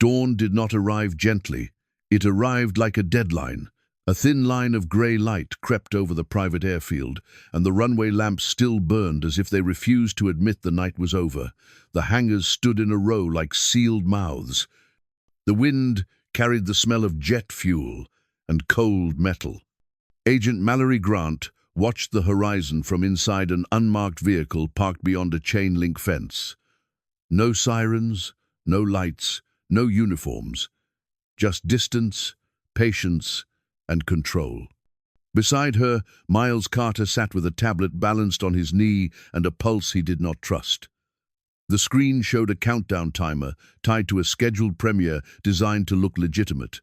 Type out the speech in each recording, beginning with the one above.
Dawn did not arrive gently. It arrived like a deadline. A thin line of grey light crept over the private airfield, and the runway lamps still burned as if they refused to admit the night was over. The hangars stood in a row like sealed mouths. The wind carried the smell of jet fuel and cold metal. Agent Mallory Grant watched the horizon from inside an unmarked vehicle parked beyond a chain-link fence. No sirens, no lights, no uniforms. Just distance, patience, and control. Beside her, Miles Carter sat with a tablet balanced on his knee and a pulse he did not trust. The screen showed a countdown timer tied to a scheduled premiere designed to look legitimate.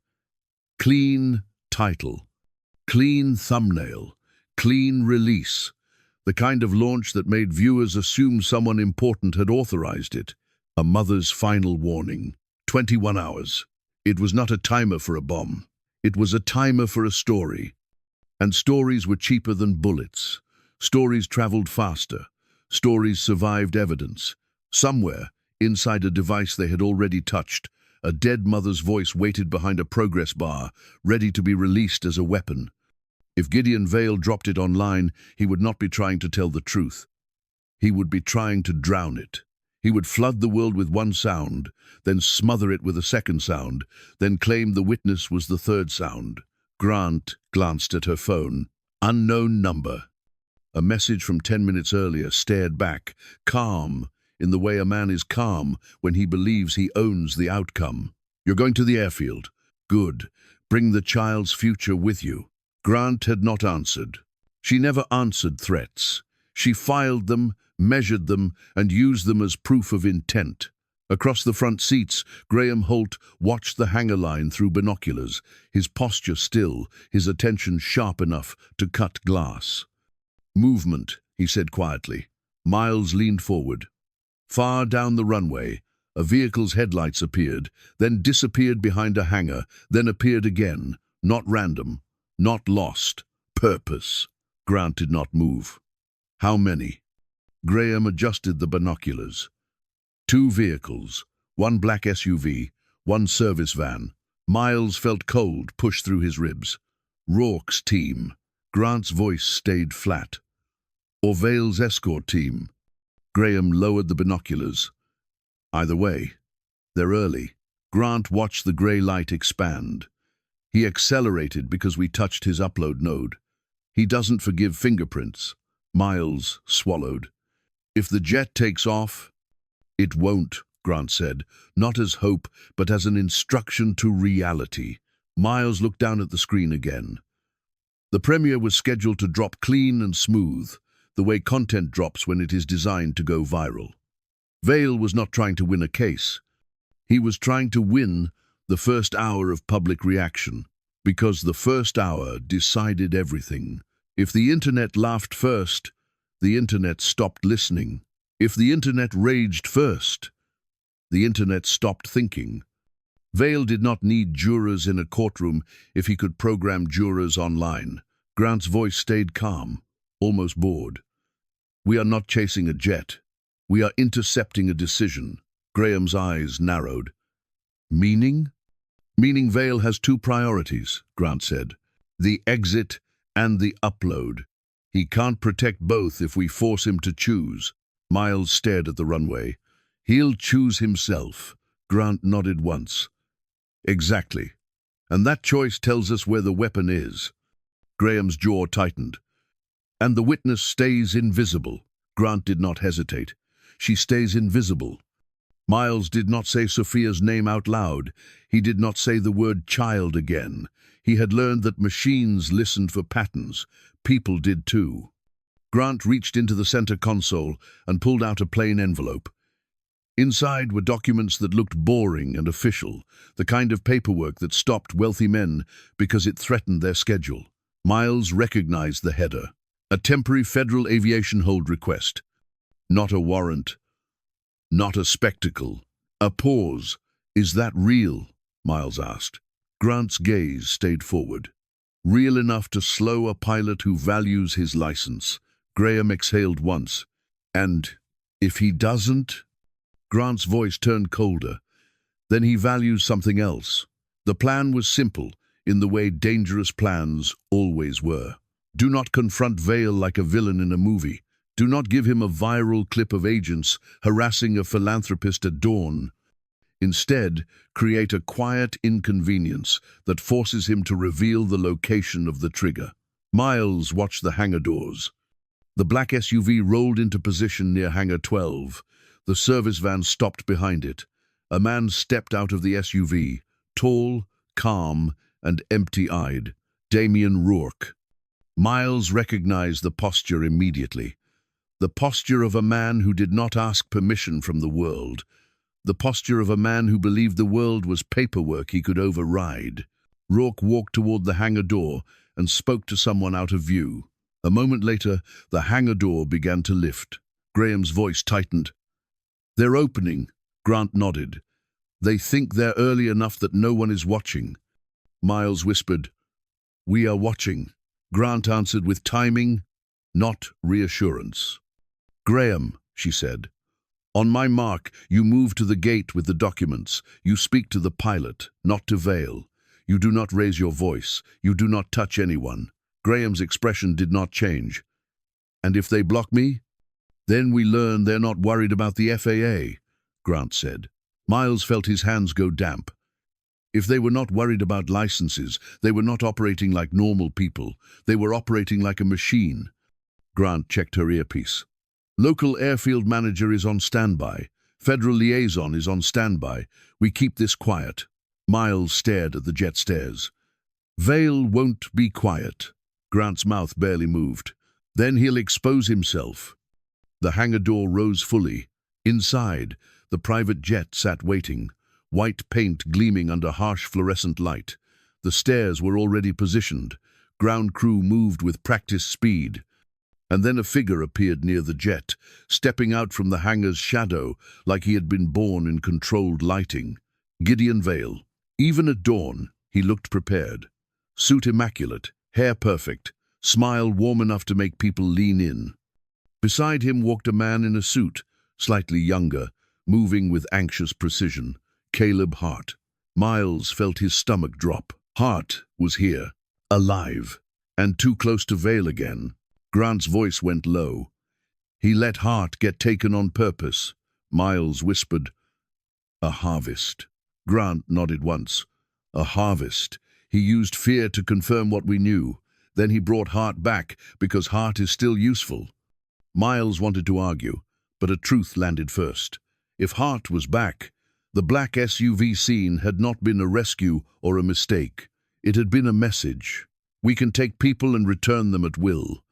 Clean title, clean thumbnail, clean release. The kind of launch that made viewers assume someone important had authorized it. A mother's final warning. 21 hours. It was not a timer for a bomb. It was a timer for a story. And stories were cheaper than bullets. Stories traveled faster. Stories survived evidence. Somewhere, inside a device they had already touched, a dead mother's voice waited behind a progress bar, ready to be released as a weapon. If Gideon Vale dropped it online, he would not be trying to tell the truth. He would be trying to drown it. He would flood the world with one sound, then smother it with a second sound, then claim the witness was the third sound. Grant glanced at her phone. Unknown number. A message from 10 minutes earlier stared back, calm, in the way a man is calm when he believes he owns the outcome. You're going to the airfield. Good. Bring the child's future with you. Grant had not answered. She never answered threats. She filed them, measured them, and used them as proof of intent. Across the front seats, Graham Holt watched the hangar line through binoculars, his posture still, his attention sharp enough to cut glass. Movement, he said quietly. Miles leaned forward. Far down the runway, a vehicle's headlights appeared, then disappeared behind a hangar, then appeared again, not random, not lost, purpose. Grant did not move. How many? Graham adjusted the binoculars. 2 vehicles, 1 black SUV, 1 service van. Miles felt cold push through his ribs. Rourke's team. Grant's voice stayed flat. Or Vale's escort team. Graham lowered the binoculars. Either way, they're early. Grant watched the grey light expand. He accelerated because we touched his upload node. He doesn't forgive fingerprints. Miles swallowed. If the jet takes off, it won't, Grant said, not as hope, but as an instruction to reality. Miles looked down at the screen again. The premiere was scheduled to drop clean and smooth, the way content drops when it is designed to go viral. Vale was not trying to win a case. He was trying to win the first hour of public reaction, because the first hour decided everything. If the internet laughed first, the internet stopped listening. If the internet raged first, the internet stopped thinking. Vale did not need jurors in a courtroom if he could program jurors online. Grant's voice stayed calm, almost bored. We are not chasing a jet. We are intercepting a decision. Graham's eyes narrowed. Meaning? Meaning Vale has 2 priorities, Grant said. The exit and the upload. He can't protect both if we force him to choose. Miles stared at the runway. He'll choose himself. Grant nodded once. Exactly. And that choice tells us where the weapon is. Graham's jaw tightened. And the witness stays invisible. Grant did not hesitate. She stays invisible. Miles did not say Sophia's name out loud. He did not say the word child again. He had learned that machines listened for patterns. People did too. Grant reached into the center console and pulled out a plain envelope. Inside were documents that looked boring and official, the kind of paperwork that stopped wealthy men because it threatened their schedule. Miles recognized the header. A temporary federal aviation hold request. Not a warrant. Not a spectacle. A pause. Is that real? Miles asked. Grant's gaze stayed forward. Real enough to slow a pilot who values his license. Graham exhaled once. And if he doesn't? Grant's voice turned colder. then he values something else. The plan was simple, in the way dangerous plans always were. Do not confront Vale like a villain in a movie. Do not give him a viral clip of agents harassing a philanthropist at dawn. Instead, create a quiet inconvenience that forces him to reveal the location of the trigger. Miles watched the hangar doors. The black SUV rolled into position near Hangar 12. The service van stopped behind it. A man stepped out of the SUV, tall, calm, and empty-eyed. Damian Rourke. Miles recognized the posture immediately. The posture of a man who did not ask permission from the world. The posture of a man who believed the world was paperwork he could override. Rourke walked toward the hangar door and spoke to someone out of view. A moment later, the hangar door began to lift. Graham's voice tightened. "They're opening," Grant nodded. "They think they're early enough that no one is watching." Miles whispered, "We are watching." Grant answered with timing, not reassurance. "Graham," she said, "on my mark, you move to the gate with the documents. You speak to the pilot, not to Vale. You do not raise your voice. You do not touch anyone." Graham's expression did not change. "And if they block me?" "Then we learn they're not worried about the FAA," Grant said. Miles felt his hands go damp. If they were not worried about licenses, they were not operating like normal people. They were operating like a machine. Grant checked her earpiece. "Local airfield manager is on standby. Federal liaison is on standby. We keep this quiet." Miles stared at the jet stairs. "Vale won't be quiet." Grant's mouth barely moved. "Then he'll expose himself." The hangar door rose fully. Inside, the private jet sat waiting, white paint gleaming under harsh fluorescent light. The stairs were already positioned. Ground crew moved with practiced speed. And then a figure appeared near the jet, stepping out from the hangar's shadow like he had been born in controlled lighting. Gideon Vale. Even at dawn, he looked prepared. Suit immaculate, hair perfect, smile warm enough to make people lean in. Beside him walked a man in a suit, slightly younger, moving with anxious precision. Caleb Hart. Miles felt his stomach drop. Hart was here, alive, and too close to Vale again. Grant's voice went low. "He let Hart get taken on purpose." Miles whispered, "A harvest." Grant nodded once. "A harvest. He used fear to confirm what we knew. Then he brought Hart back because Hart is still useful." Miles wanted to argue, but a truth landed first. If Hart was back, the black SUV scene had not been a rescue or a mistake. It had been a message. "We can take people and return them at will."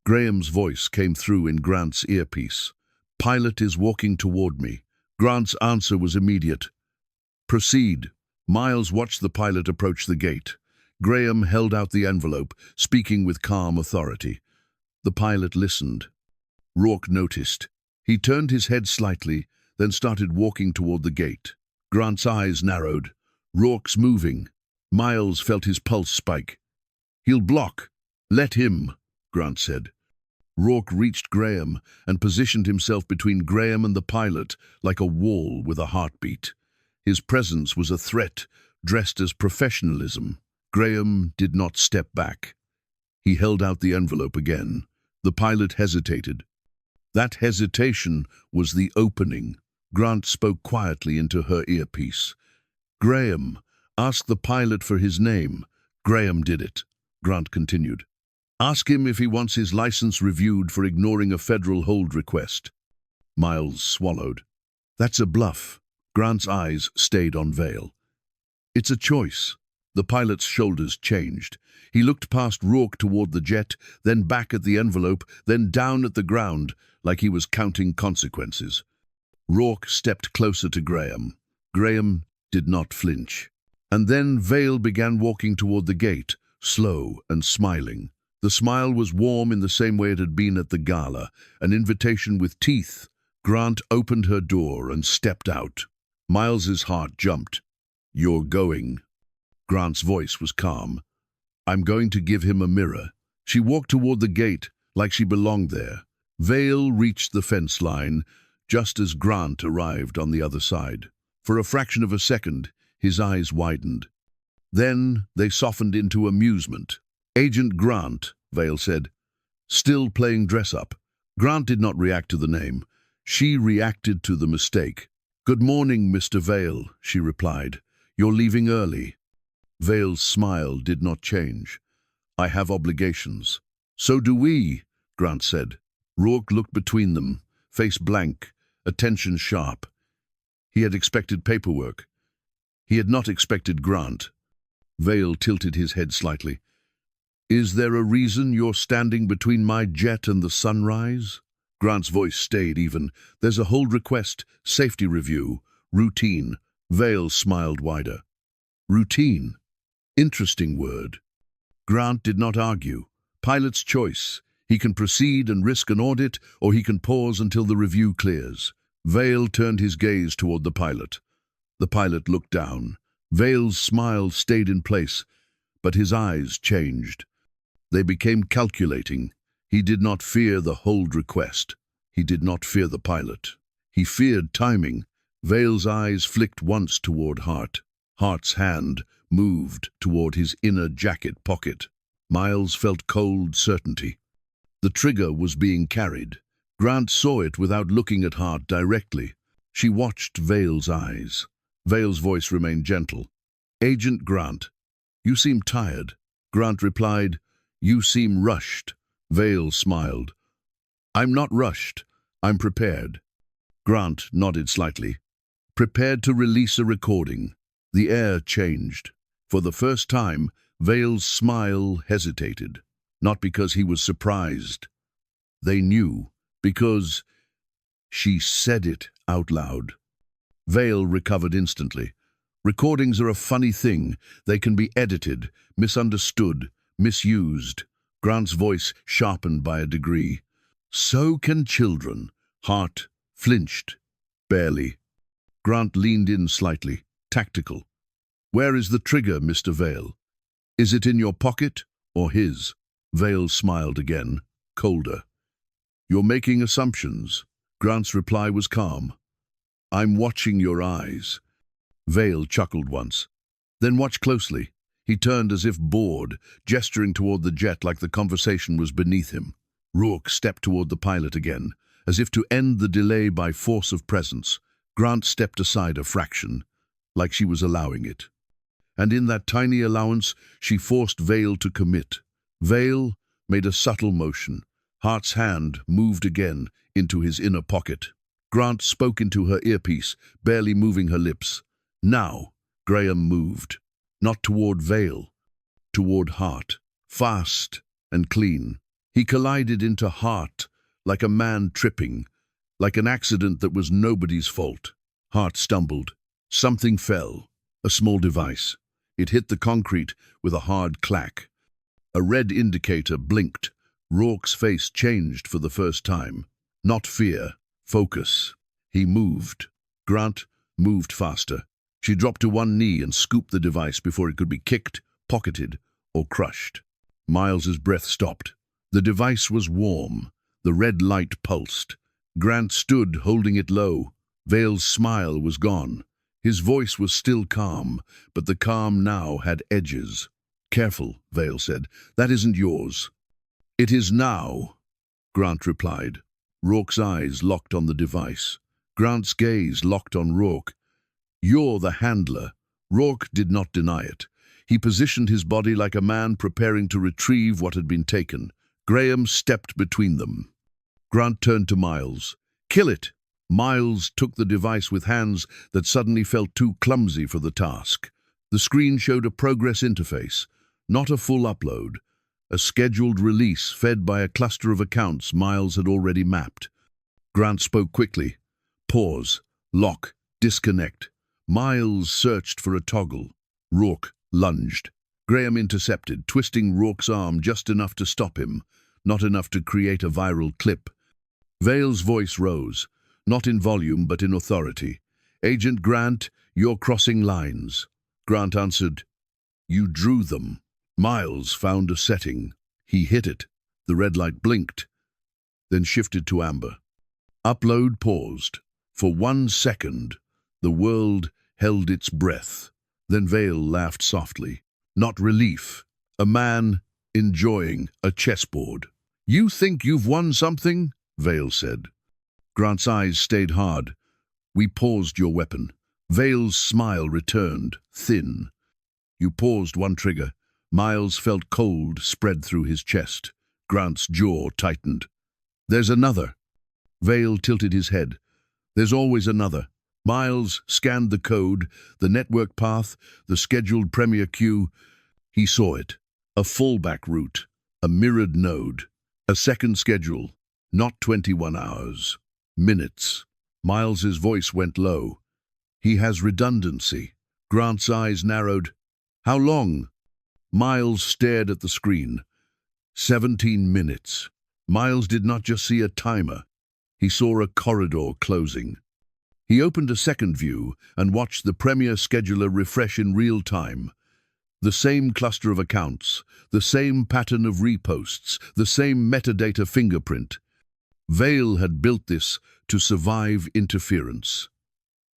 Graham's voice came through in Grant's earpiece. "Pilot is walking toward me." Grant's answer was immediate. "Proceed." Miles watched the pilot approach the gate. Graham held out the envelope, speaking with calm authority. The pilot listened. Rourke noticed. He turned his head slightly, then started walking toward the gate. Grant's eyes narrowed. "Rourke's moving." Miles felt his pulse spike. "He'll block." "Let him," Grant said. Rourke reached Graham and positioned himself between Graham and the pilot like a wall with a heartbeat. His presence was a threat, dressed as professionalism. Graham did not step back. He held out the envelope again. The pilot hesitated. That hesitation was the opening. Grant spoke quietly into her earpiece. "Graham, ask the pilot for his name." Graham did it. Grant continued. "Ask him if he wants his license reviewed for ignoring a federal hold request." Miles swallowed. "That's a bluff." Grant's eyes stayed on Vale. "It's a choice." The pilot's shoulders changed. He looked past Rourke toward the jet, then back at the envelope, then down at the ground, like he was counting consequences. Rourke stepped closer to Graham. Graham did not flinch. And then Vale began walking toward the gate, slow and smiling. The smile was warm in the same way it had been at the gala, an invitation with teeth. Grant opened her door and stepped out. Miles's heart jumped. "You're going." Grant's voice was calm. "I'm going to give him a mirror." She walked toward the gate like she belonged there. Vale reached the fence line just as Grant arrived on the other side. For a fraction of a second, his eyes widened. Then they softened into amusement. "Agent Grant," Vale said, still playing dress-up. Grant did not react to the name. She reacted to the mistake. "Good morning, Mr. Vale," she replied. "You're leaving early." Vale's smile did not change. "I have obligations." "So do we," Grant said. Rourke looked between them, face blank, attention sharp. He had expected paperwork. He had not expected Grant. Vale tilted his head slightly. "Is there a reason you're standing between my jet and the sunrise?" Grant's voice stayed even. "There's a hold request, safety review, routine." Vale smiled wider. "Routine. Interesting word." Grant did not argue. Pilot's choice. He can proceed and risk an audit, or he can pause until the review clears. Vale turned his gaze toward the pilot. The pilot looked down. Vale's smile stayed in place, but his eyes changed. They became calculating. He did not fear the hold request. He did not fear the pilot. He feared timing. Vale's eyes flicked once toward Hart. Hart's hand moved toward his inner jacket pocket. Miles felt cold certainty. The trigger was being carried. Grant saw it without looking at Hart directly. She watched Vale's eyes. Vale's voice remained gentle. "Agent Grant, you seem tired." Grant replied, "You seem rushed." Vale smiled. "I'm not rushed. I'm prepared." Grant nodded slightly. "Prepared to release a recording." The air changed. For the first time, Vale's smile hesitated. Not because he was surprised. They knew. Because she said it out loud. Vale recovered instantly. Recordings are a funny thing. They can be edited, misunderstood, misused. Grant's voice sharpened by a degree. "So can children." Hart flinched. "Barely." Grant leaned in slightly, tactical. "Where is the trigger, Mr. Vale? Is it in your pocket or his?" Vale smiled again, colder. "You're making assumptions." Grant's reply was calm. "I'm watching your eyes." Vale chuckled once. "Then watch closely." He turned as if bored, gesturing toward the jet like the conversation was beneath him. Rourke stepped toward the pilot again, as if to end the delay by force of presence. Grant stepped aside a fraction, like she was allowing it. And in that tiny allowance, she forced Vale to commit. Vale made a subtle motion. Hart's hand moved again into his inner pocket. Grant spoke into her earpiece, barely moving her lips. Now, Graham moved. Not toward Vale, toward Hart. Fast and clean. He collided into Hart like a man tripping, like an accident that was nobody's fault. Hart stumbled. Something fell. A small device. It hit the concrete with a hard clack. A red indicator blinked. Rourke's face changed for the first time. Not fear, focus. He moved. Grant moved faster. She dropped to one knee and scooped the device before it could be kicked, pocketed, or crushed. Miles's breath stopped. The device was warm. The red light pulsed. Grant stood, holding it low. Vale's smile was gone. His voice was still calm, but the calm now had edges. "Careful," Vale said. "That isn't yours." "It is now," Grant replied. Rourke's eyes locked on the device. Grant's gaze locked on Rourke. "You're the handler." Rourke did not deny it. He positioned his body like a man preparing to retrieve what had been taken. Graham stepped between them. Grant turned to Miles. "Kill it!" Miles took the device with hands that suddenly felt too clumsy for the task. The screen showed a progress interface, not a full upload, a scheduled release fed by a cluster of accounts Miles had already mapped. Grant spoke quickly. Pause. Lock. Disconnect. Miles searched for a toggle. Rourke lunged. Graham intercepted, twisting Rourke's arm just enough to stop him, not enough to create a viral clip. Vale's voice rose, not in volume but in authority. "Agent Grant, you're crossing lines." Grant answered, "You drew them." Miles found a setting. He hit it. The red light blinked, then shifted to amber. Upload paused. For 1 second, The world held its breath. Then Vale laughed softly. Not relief. A man enjoying a chessboard. "You think you've won something?" Vale said. Grant's eyes stayed hard. "We paused your weapon." Vale's smile returned, thin. "You paused one trigger." Miles felt cold spread through his chest. Grant's jaw tightened. "There's another." Vale tilted his head. "There's always another." Miles scanned the code, the network path, the scheduled premier queue. He saw it. A fallback route, a mirrored node, a second schedule, not 21 hours. Minutes. Miles's voice went low. "He has redundancy." Grant's eyes narrowed. "How long?" Miles stared at the screen. 17 minutes. Miles did not just see a timer. He saw a corridor closing. He opened a second view and watched the Premier scheduler refresh in real time. The same cluster of accounts, the same pattern of reposts, the same metadata fingerprint. Vale had built this to survive interference.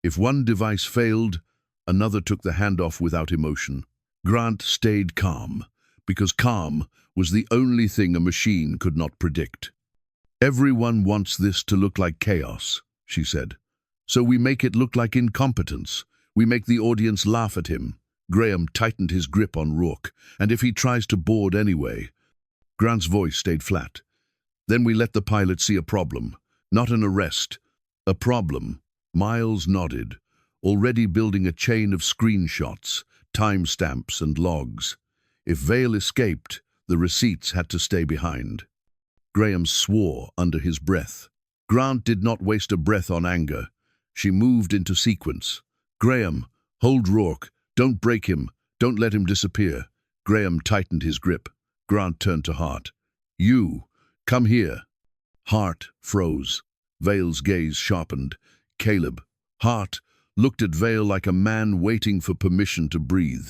If one device failed, another took the handoff without emotion. Grant stayed calm, because calm was the only thing a machine could not predict. "Everyone wants this to look like chaos," she said. "So we make it look like incompetence. We make the audience laugh at him." Graham tightened his grip on Rourke. "And if he tries to board anyway?" Grant's voice stayed flat. "Then we let the pilot see a problem, not an arrest. A problem." Miles nodded, already building a chain of screenshots, timestamps and logs. If Vale escaped, the receipts had to stay behind. Graham swore under his breath. Grant did not waste a breath on anger. She moved into sequence. "Graham, hold Rourke. Don't break him. Don't let him disappear." Graham tightened his grip. Grant turned to Hart. "You, come here." Hart froze. Vale's gaze sharpened. "Caleb." Hart looked at Vale like a man waiting for permission to breathe.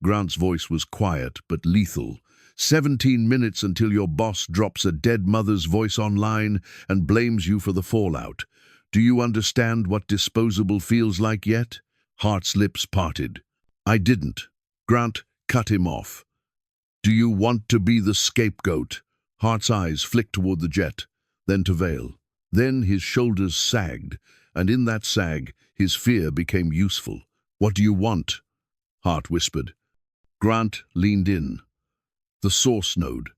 Grant's voice was quiet but lethal. 17 minutes until your boss drops a dead mother's voice online and blames you for the fallout. Do you understand what disposable feels like yet?" Hart's lips parted. "I didn't." Grant cut him off. "Do you want to be the scapegoat?" Hart's eyes flicked toward the jet, then to Vale. Then his shoulders sagged, and in that sag, his fear became useful. "What do you want?" Hart whispered. Grant leaned in. "The source node,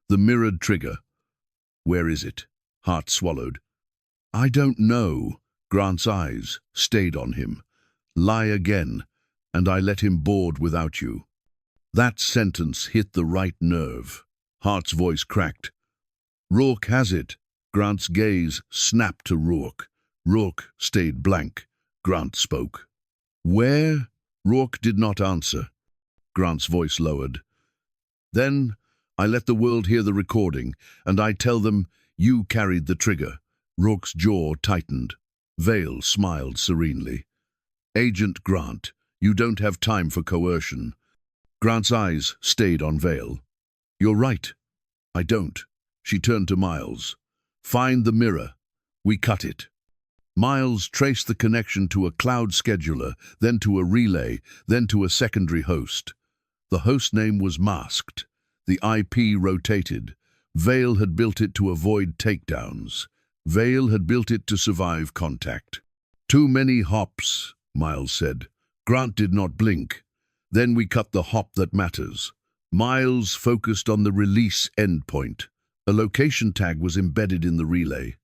the mirrored trigger." "Where is it?" Hart swallowed. "I don't know." Grant's eyes stayed on him. "Lie again, and I let him board without you." That sentence hit the right nerve. Hart's voice cracked. "Rourke has it." Grant's gaze snapped to Rourke. Rourke stayed blank. Grant spoke. "Where?" Rourke did not answer. Grant's voice lowered. "Then I let the world hear the recording, and I tell them you carried the trigger." Rourke's jaw tightened. Vale smiled serenely. "Agent Grant, you don't have time for coercion." Grant's eyes stayed on Vale. "You're right. I don't." She turned to Miles. "Find the mirror. We cut it." Miles traced the connection to a cloud scheduler, then to a relay, then to a secondary host. The host name was masked. The IP rotated. Vale had built it to avoid takedowns. Vale had built it to survive contact. "Too many hops," Miles said. Grant did not blink. "Then we cut the hop that matters." Miles focused on the release endpoint. A location tag was embedded in the relay.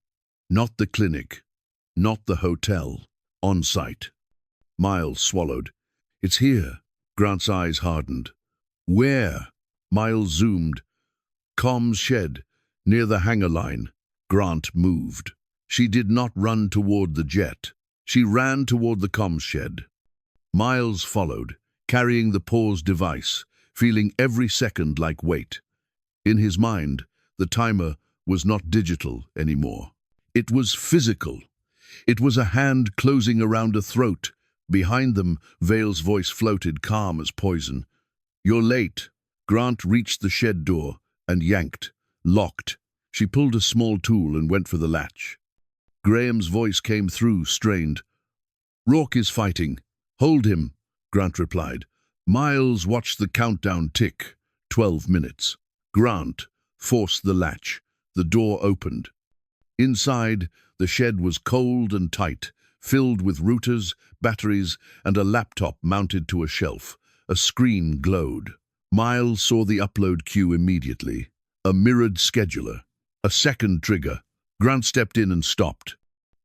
Not the clinic, not the hotel, on site. Miles swallowed. "It's here." Grant's eyes hardened. "Where?" Miles zoomed. "Comms shed, near the hangar line." Grant moved. She did not run toward the jet. She ran toward the comms shed. Miles followed, carrying the pause device, feeling every second like weight. In his mind, the timer was not digital anymore. It was physical. It was a hand closing around a throat. Behind them, Vale's voice floated, calm as poison. "You're late." Grant reached the shed door and yanked, locked. She pulled a small tool and went for the latch. Graham's voice came through, strained. Rourke is fighting. Hold him, Grant replied. Miles watched the countdown tick. 12 minutes. Grant forced the latch. The door opened. Inside, the shed was cold and tight, filled with routers, batteries, and a laptop mounted to a shelf. A screen glowed. Miles saw the upload queue immediately. A mirrored scheduler. A second trigger. Grant stepped in and stopped.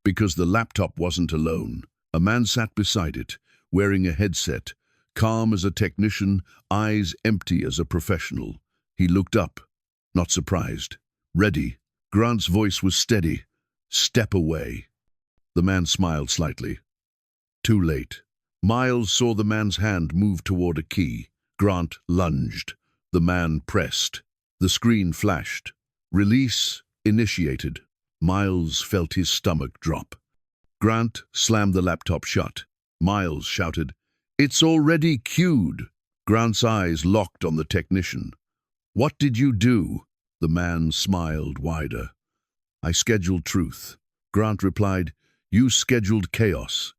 Because the laptop wasn't alone. A man sat beside it, wearing a headset, calm as a technician, eyes empty as a professional. He looked up, not surprised. Ready. Grant's voice was steady. Step away. The man smiled slightly. Too late. Miles saw the man's hand move toward a key. Grant lunged. The man pressed. The screen flashed. Release initiated. Miles felt his stomach drop. Grant slammed the laptop shut. Miles shouted, "It's already queued." Grant's eyes locked on the technician. "What did you do?" The man smiled wider. "I scheduled truth." Grant replied, "You scheduled chaos."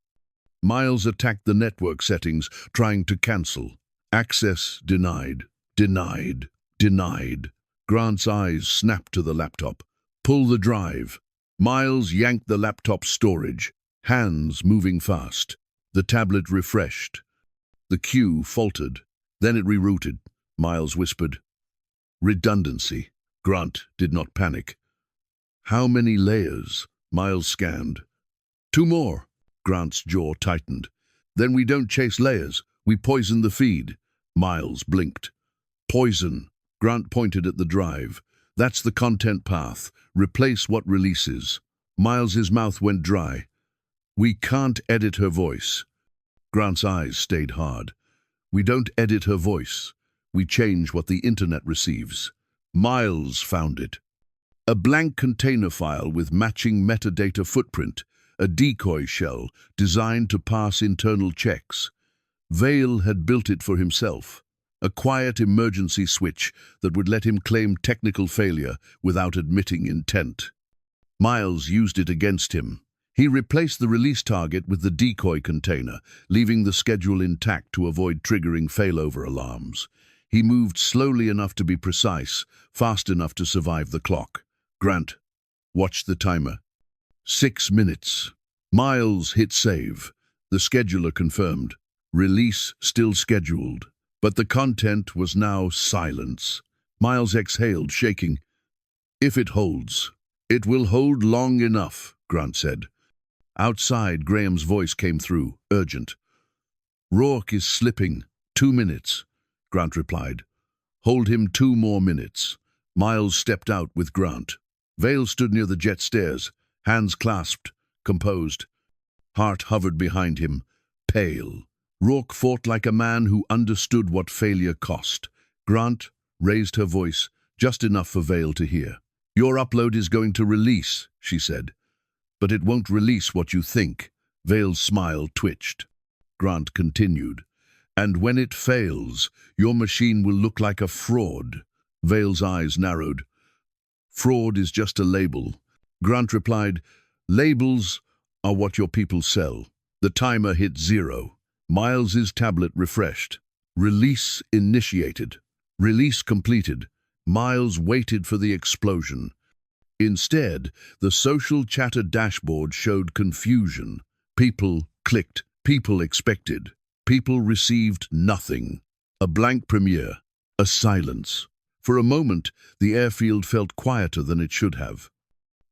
Miles attacked the network settings, trying to cancel. Access denied. Denied. Denied. Grant's eyes snapped to the laptop. "Pull the drive." Miles yanked the laptop's storage, hands moving fast. The tablet refreshed. The queue faltered. Then it rerouted. Miles whispered, "Redundancy." Grant did not panic. "How many layers?" Miles scanned. "Two more." Grant's jaw tightened. "Then we don't chase layers. We poison the feed." Miles blinked. "Poison." Grant pointed at the drive. "That's the content path. Replace what releases." Miles's mouth went dry. "We can't edit her voice." Grant's eyes stayed hard. "We don't edit her voice. We change what the internet receives." Miles found it. A blank container file with matching metadata footprint, a decoy shell designed to pass internal checks. Vale had built it for himself. A quiet emergency switch that would let him claim technical failure without admitting intent. Miles used it against him. He replaced the release target with the decoy container, leaving the schedule intact to avoid triggering failover alarms. He moved slowly enough to be precise, fast enough to survive the clock. Grant watched the timer. 6 minutes. Miles hit save. The scheduler confirmed. Release still scheduled. But the content was now silence. Miles exhaled, shaking. "If it holds." "It will hold long enough," Grant said. Outside, Graham's voice came through, urgent. "Rourke is slipping. 2 minutes," Grant replied. "Hold him 2 more minutes." Miles stepped out with Grant. Vale stood near the jet stairs, hands clasped, composed. Hart hovered behind him, pale. Rourke fought like a man who understood what failure cost. Grant raised her voice, just enough for Vale to hear. "Your upload is going to release," she said. "But it won't release what you think." Vale's smile twitched. Grant continued. "And when it fails, your machine will look like a fraud." Vale's eyes narrowed. "Fraud is just a label." Grant replied, "Labels are what your people sell." The timer hit 0. Miles's tablet refreshed. Release initiated. Release completed. Miles waited for the explosion. Instead, the social chatter dashboard showed confusion. People clicked. People expected. People received nothing. A blank premiere. A silence. For a moment, the airfield felt quieter than it should have.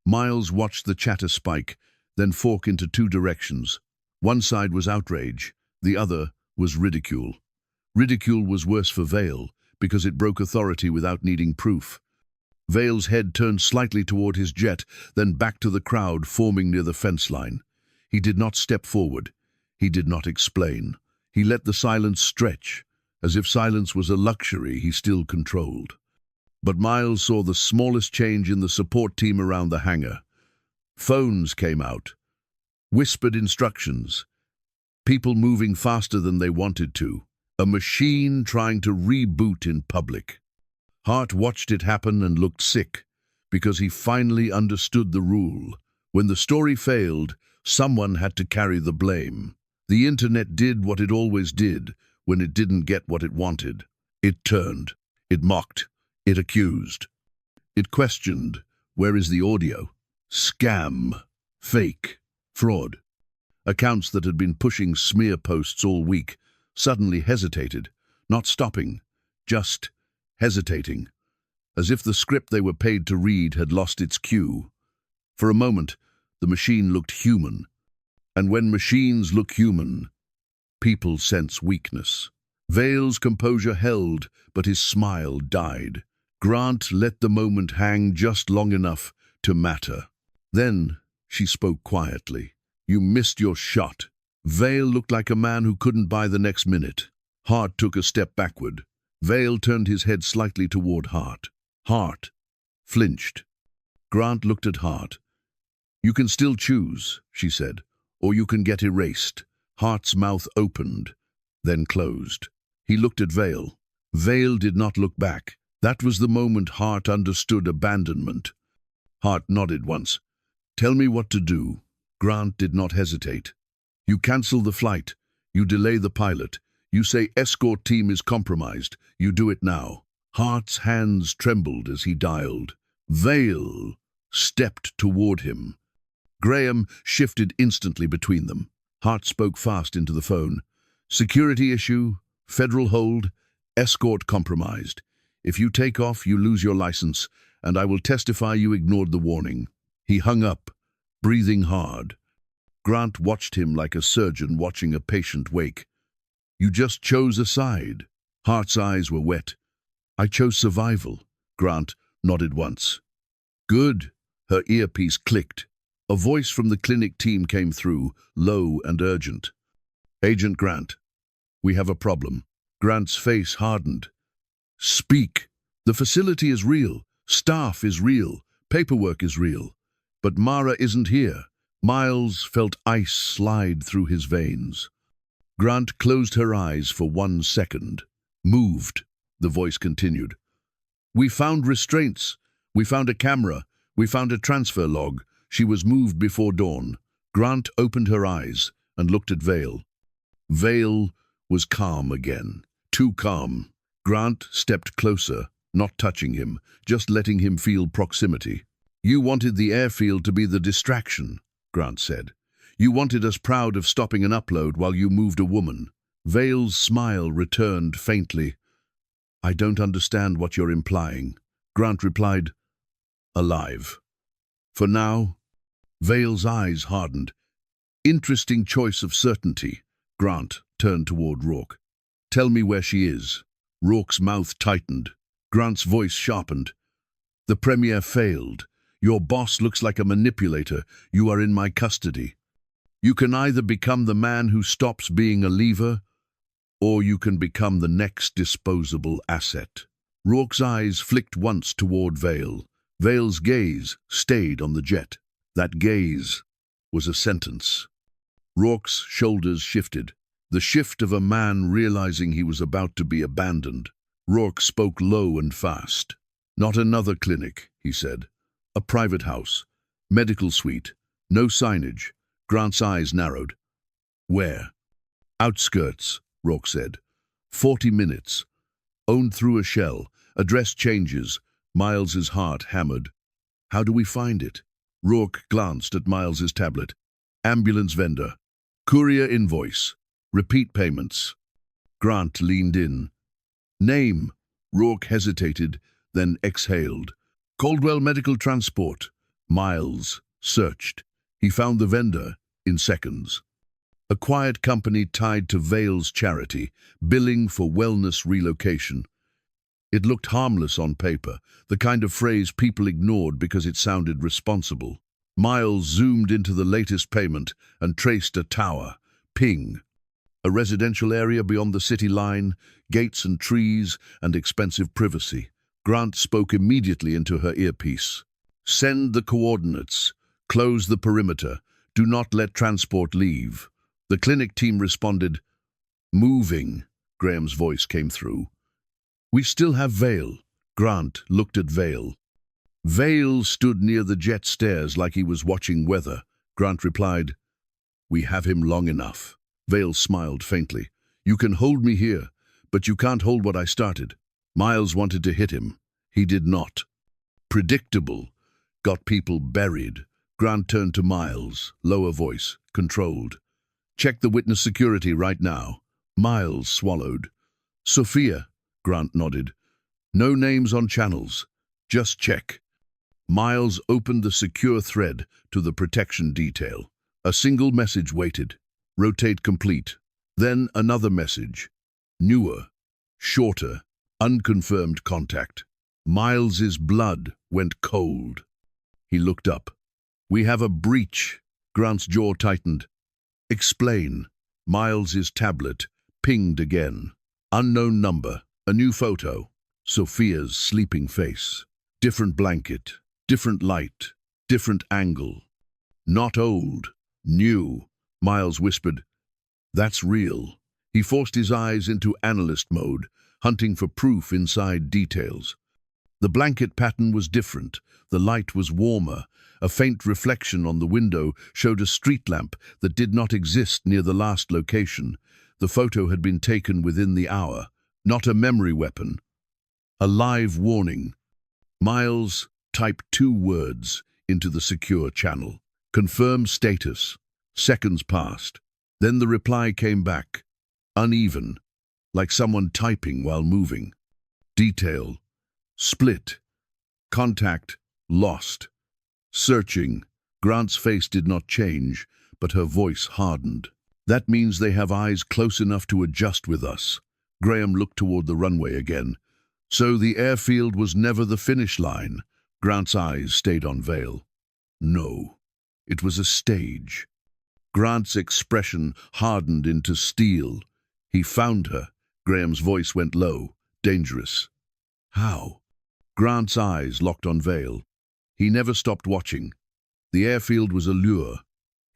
Miles watched the chatter spike, then fork into 2 directions. One side was outrage. The other was ridicule. Ridicule was worse for Vale, because it broke authority without needing proof. Vale's head turned slightly toward his jet, then back to the crowd forming near the fence line. He did not step forward. He did not explain. He let the silence stretch, as if silence was a luxury he still controlled. But Miles saw the smallest change in the support team around the hangar. Phones came out. Whispered instructions. People moving faster than they wanted to. A machine trying to reboot in public. Hart watched it happen and looked sick, because he finally understood the rule. When the story failed, someone had to carry the blame. The internet did what it always did when it didn't get what it wanted. It turned. It mocked. It accused. It questioned. Where is the audio? Scam. Fake. Fraud. Accounts that had been pushing smear posts all week suddenly hesitated, not stopping, just hesitating, as if the script they were paid to read had lost its cue. For a moment, the machine looked human, and when machines look human, people sense weakness. Vale's composure held, but his smile died. Grant let the moment hang just long enough to matter. Then she spoke quietly. You missed your shot. Vale looked like a man who couldn't buy the next minute. Hart took a step backward. Vale turned his head slightly toward Hart. Hart flinched. Grant looked at Hart. You can still choose, she said, or you can get erased. Hart's mouth opened, then closed. He looked at Vale. Vale did not look back. That was the moment Hart understood abandonment. Hart nodded once. Tell me what to do. Grant did not hesitate. You cancel the flight. You delay the pilot. You say escort team is compromised. You do it now. Hart's hands trembled as he dialed. Vale stepped toward him. Graham shifted instantly between them. Hart spoke fast into the phone. Security issue, federal hold, escort compromised. If you take off, you lose your license, and I will testify you ignored the warning. He hung up, breathing hard. Grant watched him like a surgeon watching a patient wake. You just chose a side. Hart's eyes were wet. I chose survival. Grant nodded once. Good. Her earpiece clicked. A voice from the clinic team came through, low and urgent. Agent Grant, we have a problem. Grant's face hardened. Speak. The facility is real. Staff is real. Paperwork is real. But Mara isn't here. Miles felt ice slide through his veins. Grant closed her eyes for 1 second. Moved, the voice continued. We found restraints. We found a camera. We found a transfer log. She was moved before dawn. Grant opened her eyes and looked at Vale. Vale was calm again. Too calm. Grant stepped closer, not touching him, just letting him feel proximity. You wanted the airfield to be the distraction, Grant said. You wanted us proud of stopping an upload while you moved a woman. Vale's smile returned faintly. I don't understand what you're implying. Grant replied, alive. For now. Vale's eyes hardened. Interesting choice of certainty. Grant turned toward Rourke. Tell me where she is. Rourke's mouth tightened. Grant's voice sharpened. The Premier failed. Your boss looks like a manipulator. You are in my custody. You can either become the man who stops being a lever, or you can become the next disposable asset. Rourke's eyes flicked once toward Vale. Vale's gaze stayed on the jet. That gaze was a sentence. Rourke's shoulders shifted, the shift of a man realizing he was about to be abandoned. Rourke spoke low and fast. Not another clinic, he said. A private house. Medical suite. No signage. Grant's eyes narrowed. Where? Outskirts, Rourke said. 40 minutes. Owned through a shell. Address changes. Miles's heart hammered. How do we find it? Rourke glanced at Miles's tablet. Ambulance vendor. Courier invoice. Repeat payments. Grant leaned in. Name. Rourke hesitated, then exhaled. Caldwell Medical Transport. Miles searched. He found the vendor in seconds. A quiet company tied to Vale's charity, billing for wellness relocation. It looked harmless on paper, the kind of phrase people ignored because it sounded responsible. Miles zoomed into the latest payment and traced a tower. Ping. A residential area beyond the city line, gates and trees, and expensive privacy. Grant spoke immediately into her earpiece. Send the coordinates. Close the perimeter. Do not let transport leave. The clinic team responded. Moving. Graham's voice came through. We still have Vale. Grant looked at Vale. Vale stood near the jet stairs like he was watching weather. Grant replied, We have him long enough. Vale smiled faintly. You can hold me here, but you can't hold what I started. Miles wanted to hit him. He did not. Predictable. Got people buried. Grant turned to Miles, lower voice, controlled. Check the witness security right now. Miles swallowed. Sophia, Grant nodded. No names on channels. Just check. Miles opened the secure thread to the protection detail. A single message waited. Rotate complete. Then another message. Newer, shorter, unconfirmed contact. Miles's blood went cold. He looked up. We have a breach. Grant's jaw tightened. Explain. Miles's tablet pinged again. Unknown number. A new photo. Sophia's sleeping face. Different blanket. Different light. Different angle. Not old. New. Miles whispered. That's real. He forced his eyes into analyst mode, hunting for proof inside details. The blanket pattern was different. The light was warmer. A faint reflection on the window showed a street lamp that did not exist near the last location. The photo had been taken within the hour. Not a memory weapon. A live warning. Miles typed 2 words into the secure channel. Confirm status. Seconds passed. Then the reply came back. Uneven, like someone typing while moving. Detail. Split. Contact. Lost. Searching. Grant's face did not change, but her voice hardened. That means they have eyes close enough to adjust with us. Graham looked toward the runway again. So the airfield was never the finish line. Grant's eyes stayed on Vale. No, it was a stage. Grant's expression hardened into steel. He found her. Graham's voice went low, dangerous. How? Grant's eyes locked on Vale. He never stopped watching. The airfield was a lure.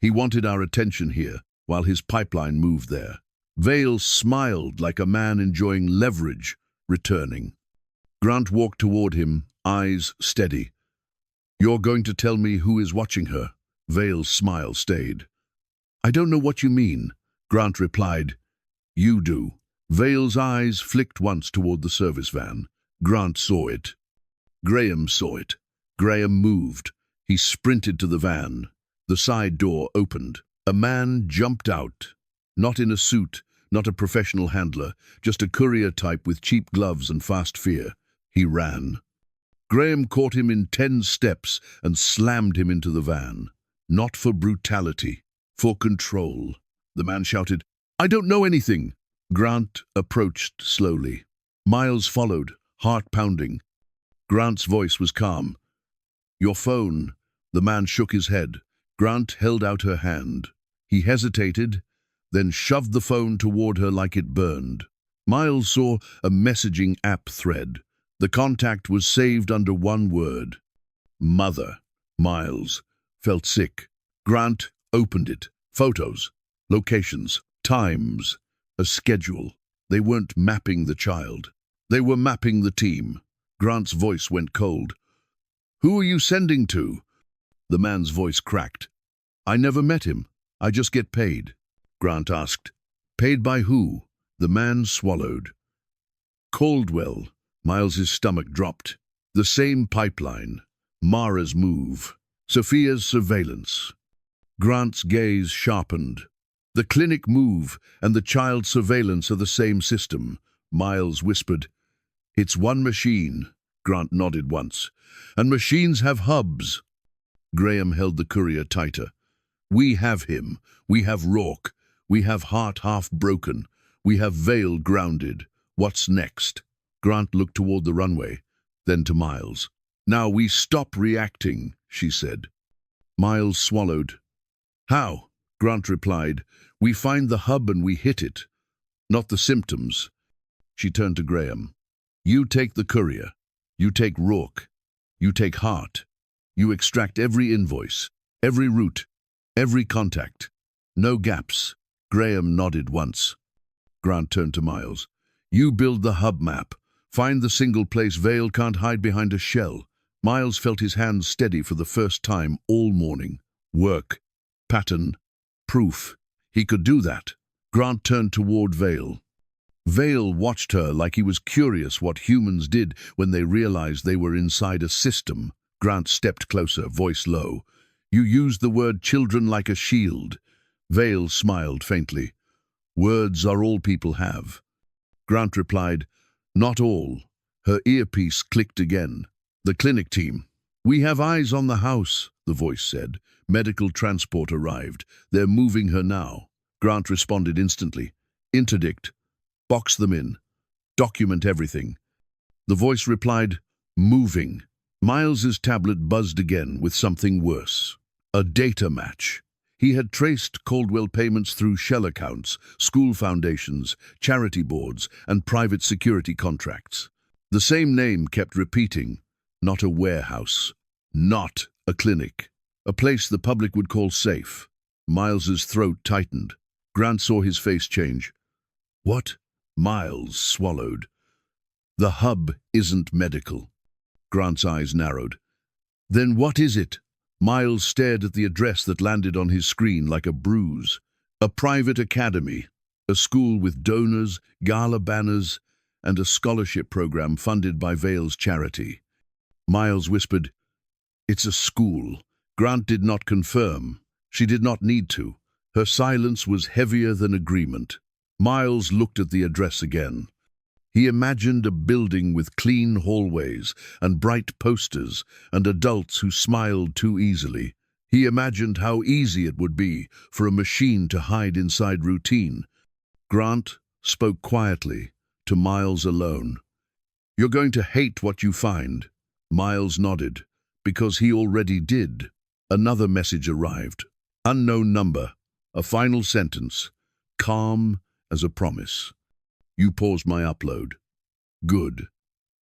He wanted our attention here, while his pipeline moved there. Vale smiled like a man enjoying leverage, returning. Grant walked toward him, eyes steady. You're going to tell me who is watching her? Vale's smile stayed. I don't know what you mean, Grant replied. You do. Vale's eyes flicked once toward the service van. Grant saw it. Graham saw it. Graham moved. He sprinted to the van. The side door opened. A man jumped out. Not in a suit, not a professional handler, just a courier type with cheap gloves and fast fear. He ran. Graham caught him in 10 steps and slammed him into the van. Not for brutality, for control. The man shouted, I don't know anything. Grant approached slowly. Miles followed, heart pounding. Grant's voice was calm. Your phone. The man shook his head. Grant held out her hand. He hesitated, then shoved the phone toward her like it burned. Miles saw a messaging app thread. The contact was saved under one word. Mother. Miles felt sick. Grant opened it. Photos, locations, times, a schedule. They weren't mapping the child. They were mapping the team. Grant's voice went cold. Who are you sending to? The man's voice cracked. I never met him. I just get paid. Grant asked. Paid by who? The man swallowed. Caldwell. Miles's stomach dropped. The same pipeline. Mara's move. Sophia's surveillance. Grant's gaze sharpened. The clinic move and the child surveillance are the same system. Miles whispered. It's one machine. Grant nodded once. And machines have hubs. Graham held the courier tighter. We have him. We have Rourke. We have Hart half broken. We have Vale grounded. What's next? Grant looked toward the runway, then to Miles. Now we stop reacting, she said. Miles swallowed. How? Grant replied. We find the hub and we hit it. Not the symptoms. She turned to Graham. You take the courier. You take Rourke. You take Hart. You extract every invoice, every route, every contact. No gaps. Graham nodded once. Grant turned to Miles. You build the hub map. Find the single place Vale can't hide behind a shell. Miles felt his hands steady for the first time all morning. Work. Pattern. Proof. He could do that. Grant turned toward Vale. Vale watched her like he was curious what humans did when they realized they were inside a system. Grant stepped closer, voice low. You used the word children like a shield. Vale smiled faintly. Words are all people have. Grant replied, not all. Her earpiece clicked again. The clinic team. We have eyes on the house, the voice said. Medical transport arrived. They're moving her now. Grant responded instantly. Interdict. Box them in. Document everything. The voice replied, moving. Miles's tablet buzzed again with something worse. A data match. He had traced Caldwell payments through shell accounts, school foundations, charity boards, and private security contracts. The same name kept repeating. Not a warehouse. Not a clinic. A place the public would call safe. Miles's throat tightened. Grant saw his face change. What? Miles swallowed. The hub isn't medical. Grant's eyes narrowed. Then what is it? Miles stared at the address that landed on his screen like a bruise. A private academy, a school with donors, gala banners, and a scholarship program funded by Vale's charity. Miles whispered, It's a school. Grant did not confirm. She did not need to. Her silence was heavier than agreement. Miles looked at the address again. He imagined a building with clean hallways and bright posters and adults who smiled too easily. He imagined how easy it would be for a machine to hide inside routine. Grant spoke quietly, to Miles alone. You're going to hate what you find. Miles nodded, because he already did. Another message arrived. Unknown number. A final sentence. Calm as a promise. You paused my upload. Good.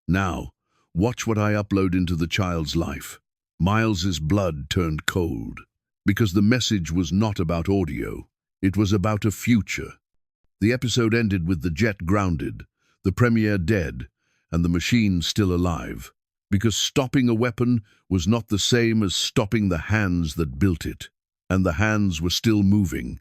Now, watch what I upload into the child's life. Miles's blood turned cold, because the message was not about audio. It was about a future. The episode ended with the jet grounded, the Premier dead, and the machine still alive, because stopping a weapon was not the same as stopping the hands that built it, and the hands were still moving,